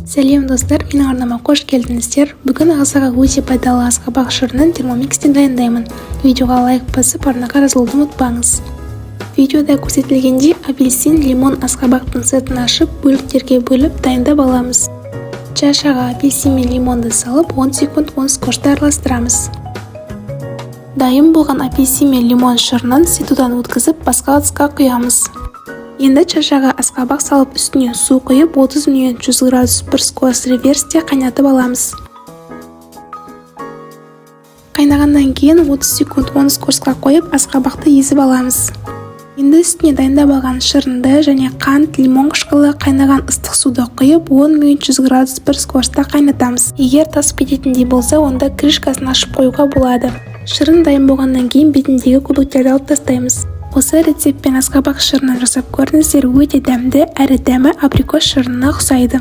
Сәлем достар, менің арнама қош келдіңіздер. Бүгін ағзаға өте пайдалы асқабақ шырынын термомикстен дайындаймын. Видеоға лайк басып, арнаға жазылуды ұмытпаңыз. Видеода көрсетілгендей апельсин, лимон асқабақтың сыртын ашып, бөліктерге бөліп дайындап аламыз. Чашаға апельсин мен лимонды салып, 10 секунд скотчты араластырамыз. Дайын болған апельсин мен лимон шырынын ситудан өткізіп, басқа ыдысқа құямыз. Енді чашаға асқабақ салып, үстіне су құйып, 30 минут 100 градус бір сквозь реверсте қайнатып аламыз. Қайнағаннан кейін 30 секунд скотчқа қойып, асқабақты езіп аламыз. Енді үстіне дайындап алған шырынды және қант, лимон қышқылы қайнаған ыстық суды құйып, 10 минут 100 градус бір сквозьта қайнатамыз. Егер тасып кететіндей болса, онда крышкасын ашып қоюға болады. Шырын дайын болғаннан кейін бетіндегі көбіктерді алып тастаймыз. Осы рецептпен асқабақ шырынын жасап көріңіздер, өте дәмді әрі дәмі абрикос шырынына ұқсайды.